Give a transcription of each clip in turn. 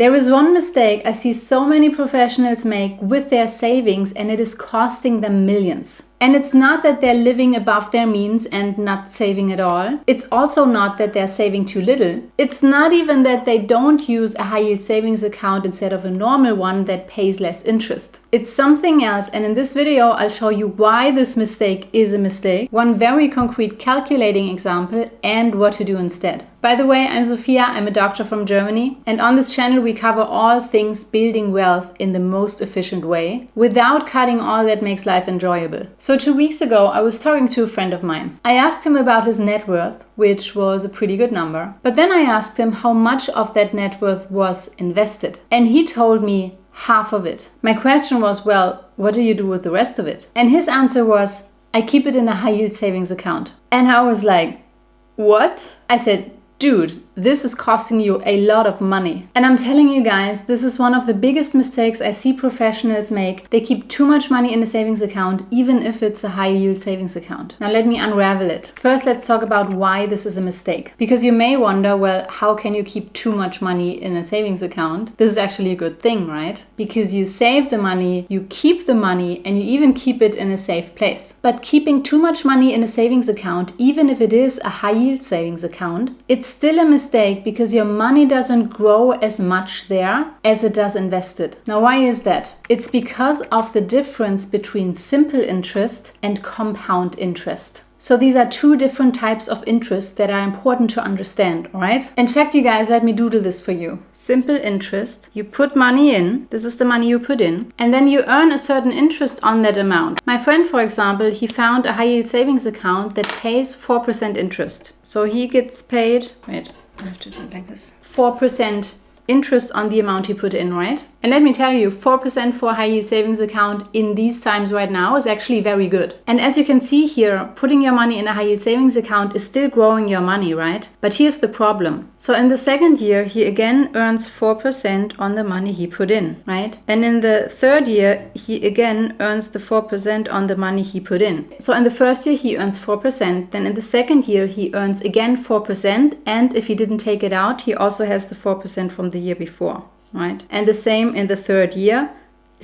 There is one mistake I see so many professionals make with their savings, and it is costing them millions. And it's not that they're living above their means and not saving at all. It's also not that they're saving too little. It's not even that they don't use a high-yield savings account instead of a normal one that pays less interest. It's something else, and in this video I'll show you why this mistake is a mistake, one very concrete calculating example, and what to do instead. By the way, I'm Sophia, I'm a doctor from Germany, and on this channel we cover all things building wealth in the most efficient way, without cutting all that makes life enjoyable. So 2 weeks ago, I was talking to a friend of mine. I asked him about his net worth, which was a pretty good number. But then I asked him how much of that net worth was invested. And he told me half of it. My question was, well, what do you do with the rest of it? And his answer was, I keep it in a high-yield savings account. And I was like, what? I said, dude, this is costing you a lot of money. And I'm telling you guys, this is one of the biggest mistakes I see professionals make. They keep too much money in a savings account, even if it's a high yield savings account. Now let me unravel it. First, let's talk about why this is a mistake. Because you may wonder, well, how can you keep too much money in a savings account? This is actually a good thing, right? Because you save the money, you keep the money, and you even keep it in a safe place. But keeping too much money in a savings account, even if it is a high yield savings account, it's still a mistake because your money doesn't grow as much there as it does invested. Now, why is that? It's because of the difference between simple interest and compound interest. So these are two different types of interest that are important to understand, all right? In fact, you guys, let me doodle this for you. Simple interest, you put money in, this is the money you put in, and then you earn a certain interest on that amount. My friend, for example, he found a high-yield savings account that pays 4% interest. So he gets paid, wait, I have to do it like this, 4% interest on the amount he put in, right? And let me tell you, 4% for a high-yield savings account in these times right now is actually very good. And as you can see here, putting your money in a high-yield savings account is still growing your money, right? But here's the problem. So in the second year, he again earns 4% on the money he put in, right? And in the third year, he again earns the 4% on the money he put in. So in the first year, he earns 4%. Then in the second year, he earns again 4%. And if he didn't take it out, he also has the 4% from the year before. Right? And the same in the third year,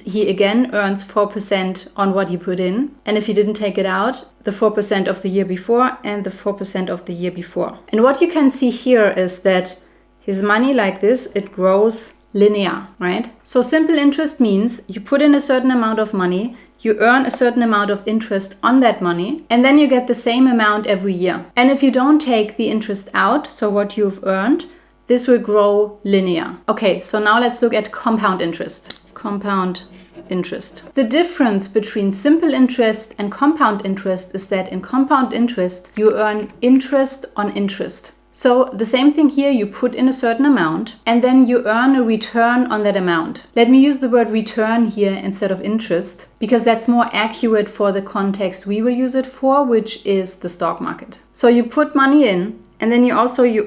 he again earns 4% on what he put in. And if he didn't take it out, the 4% of the year before and the 4% of the year before. And what you can see here is that his money like this, it grows linear, right? So simple interest means you put in a certain amount of money, you earn a certain amount of interest on that money, and then you get the same amount every year. And if you don't take the interest out, so what you've earned, this will grow linear. Okay, so now let's look at compound interest. Compound interest. The difference between simple interest and compound interest is that in compound interest, you earn interest on interest. So the same thing here, you put in a certain amount and then you earn a return on that amount. Let me use the word return here instead of interest because that's more accurate for the context we will use it for, which is the stock market. So you put money in and then you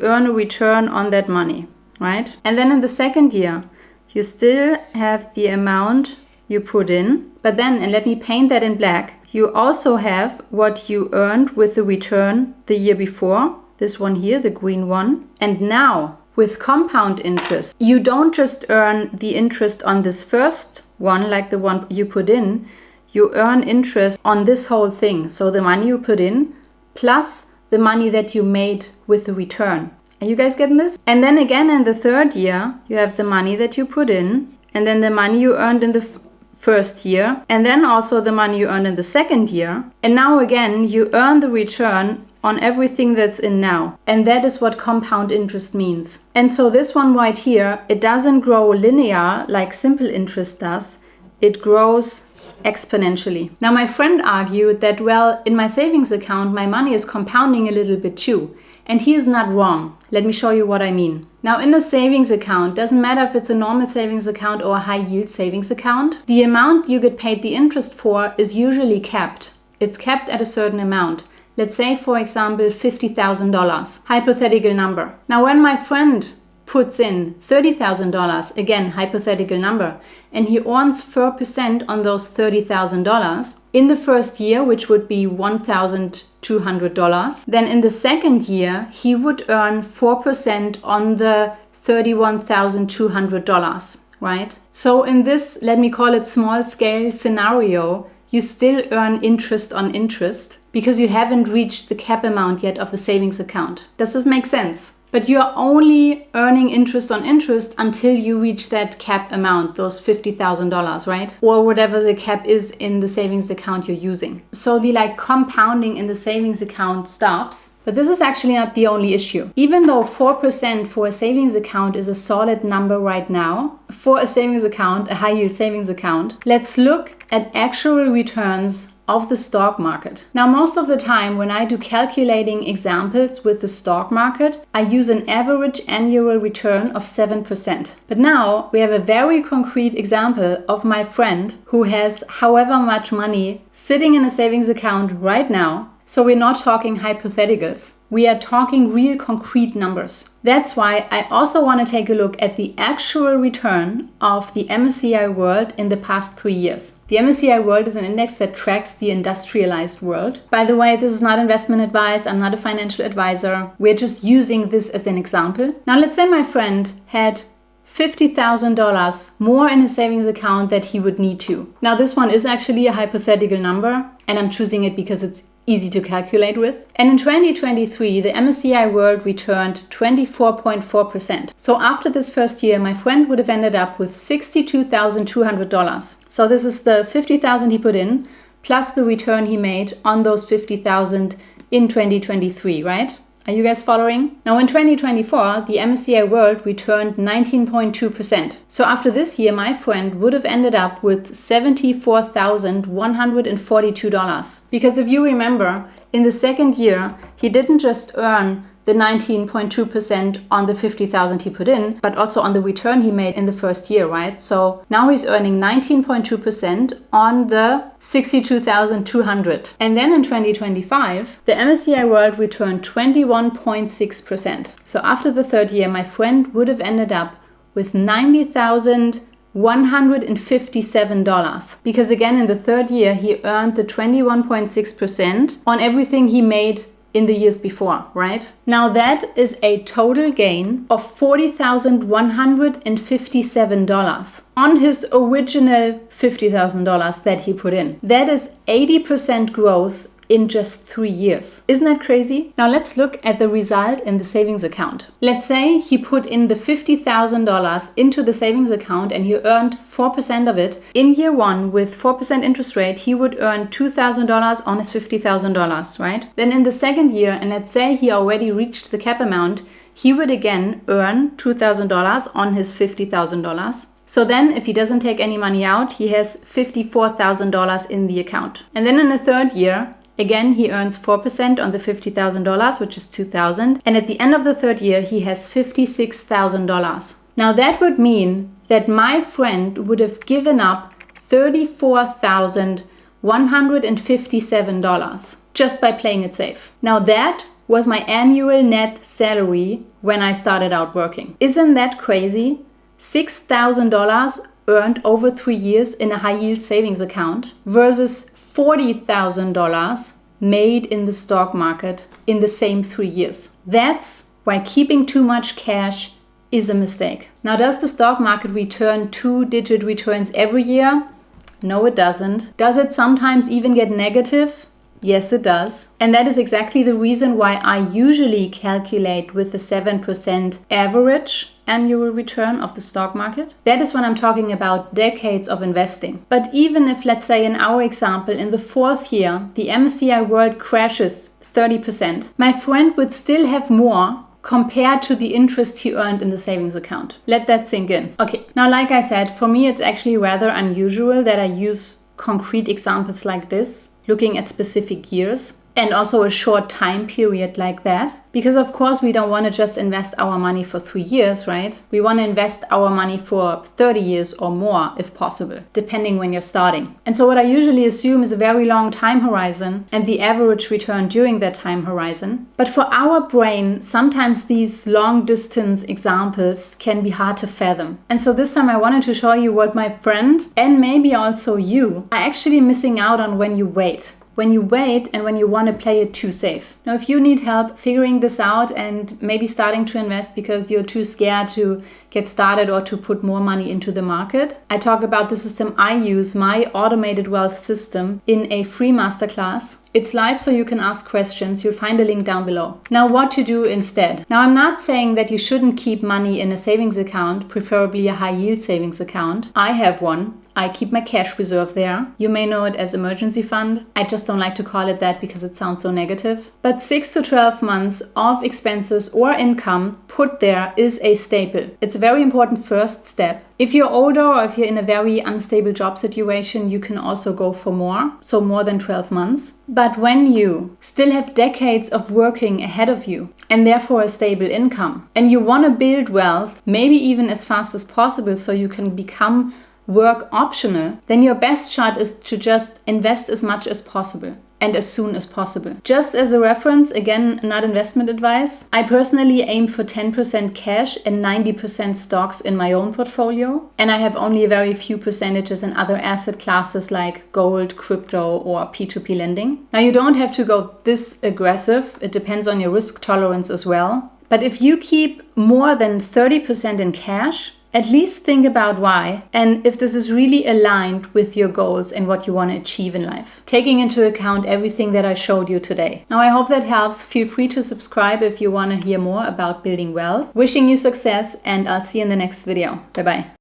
earn a return on that money, right? And then in the second year, you still have the amount you put in, but then, and let me paint that in black, you also have what you earned with the return the year before, this one here, the green one. And now, with compound interest, you don't just earn the interest on this first one, like the one you put in, you earn interest on this whole thing. So the money you put in, plus the money that you made with the return. Are you guys getting this? And then again in the third year, you have the money that you put in, and then the money you earned in the first year, and then also the money you earned in the second year. And now again, you earn the return on everything that's in now. And that is what compound interest means. And so this one right here, it doesn't grow linear like simple interest does. It grows exponentially. Now, my friend argued that, well, in my savings account, my money is compounding a little bit too. And he is not wrong. Let me show you what I mean. Now, in a savings account, doesn't matter if it's a normal savings account or a high yield savings account, the amount you get paid the interest for is usually capped. It's capped at a certain amount. Let's say, for example, $50,000. Hypothetical number. Now, when my friend puts in $30,000, again, hypothetical number, and he earns 4% on those $30,000 in the first year, which would be $1,200, then in the second year, he would earn 4% on the $31,200, right? So in this, let me call it small scale scenario, you still earn interest on interest because you haven't reached the cap amount yet of the savings account. Does this make sense? But you're only earning interest on interest until you reach that cap amount, those $50,000, right? Or whatever the cap is in the savings account you're using. So the compounding in the savings account stops. But this is actually not the only issue. Even though 4% for a savings account is a solid number right now, for a savings account, a high yield savings account, let's look at actual returns of the stock market. Now, most of the time when I do calculating examples with the stock market, I use an average annual return of 7%. But now we have a very concrete example of my friend who has however much money sitting in a savings account right now. So we're not talking hypotheticals. We are talking real concrete numbers. That's why I also want to take a look at the actual return of the MSCI World in the past 3 years. The MSCI World is an index that tracks the industrialized world. By the way, this is not investment advice. I'm not a financial advisor. We're just using this as an example. Now, let's say my friend had $50,000 more in his savings account that he would need to. Now, this one is actually a hypothetical number, and I'm choosing it because it's easy to calculate with. And in 2023, the MSCI World returned 24.4%. So after this first year, my friend would have ended up with $62,200. So this is the $50,000 he put in, plus the return he made on those $50,000 in 2023, right? Are you guys following? Now in 2024, the MSCI World returned 19.2%. So after this year, my friend would have ended up with $74,142. Because if you remember, in the second year, he didn't just earn the 19.2% on the $50,000 he put in, but also on the return he made in the first year, right? So now he's earning 19.2% on the $62,200. And then in 2025, the MSCI World returned 21.6%. So after the third year, my friend would have ended up with $90,157. Because again, in the third year, he earned the 21.6% on everything he made in the years before, right? Now that is a total gain of $40,157 on his original $50,000 that he put in. That is 80% growth in just 3 years. Isn't that crazy? Now let's look at the result in the savings account. Let's say he put in the $50,000 into the savings account and he earned 4% of it. In year one, with 4% interest rate, he would earn $2,000 on his $50,000, right? Then in the second year, and let's say he already reached the cap amount, he would again earn $2,000 on his $50,000. So then if he doesn't take any money out, he has $54,000 in the account. And then in the third year, again, he earns 4% on the $50,000, which is $2,000. And at the end of the third year, he has $56,000. Now that would mean that my friend would have given up $34,157 just by playing it safe. Now that was my annual net salary when I started out working. Isn't that crazy? $6,000 earned over 3 years in a high yield savings account versus $40,000 made in the stock market in the same 3 years. That's why keeping too much cash is a mistake. Now, does the stock market return 2-digit returns every year? No, it doesn't. Does it sometimes even get negative? Yes, it does. And that is exactly the reason why I usually calculate with the 7% average annual return of the stock market. That is when I'm talking about decades of investing. But even if, let's say in our example, in the fourth year, the MSCI World crashes 30%, my friend would still have more compared to the interest he earned in the savings account. Let that sink in. Okay, now like I said, for me it's actually rather unusual that I use concrete examples like this, looking at specific years and also a short time period like that. Because of course we don't want to just invest our money for 3 years, right? We want to invest our money for 30 years or more if possible, depending when you're starting. And so what I usually assume is a very long time horizon and the average return during that time horizon. But for our brain, sometimes these long distance examples can be hard to fathom. And so this time I wanted to show you what my friend and maybe also you are actually missing out on when you wait. when you wait and when you want to play it too safe. Now, if you need help figuring this out and maybe starting to invest because you're too scared to get started or to put more money into the market, I talk about the system I use, my automated wealth system, in a free masterclass. It's live, so you can ask questions. You'll find a link down below. Now, what to do instead? Now, I'm not saying that you shouldn't keep money in a savings account, preferably a high yield savings account. I have one. I keep my cash reserve there. You may know it as emergency fund. I just don't like to call it that because it sounds so negative. But 6 to 12 months of expenses or income put there is a staple. It's a very important first step. If you're older or if you're in a very unstable job situation, you can also go for more, so more than 12 months. But when you still have decades of working ahead of you and therefore a stable income, and you want to build wealth, maybe even as fast as possible so you can become work optional, then your best shot is to just invest as much as possible and as soon as possible. Just as a reference, again, not investment advice, I personally aim for 10% cash and 90% stocks in my own portfolio. And I have only a very few percentages in other asset classes like gold, crypto, or P2P lending. Now, you don't have to go this aggressive. It depends on your risk tolerance as well. But if you keep more than 30% in cash, at least think about why and if this is really aligned with your goals and what you want to achieve in life, taking into account everything that I showed you today. Now, I hope that helps. Feel free to subscribe if you want to hear more about building wealth. Wishing you success, and I'll see you in the next video. Bye-bye.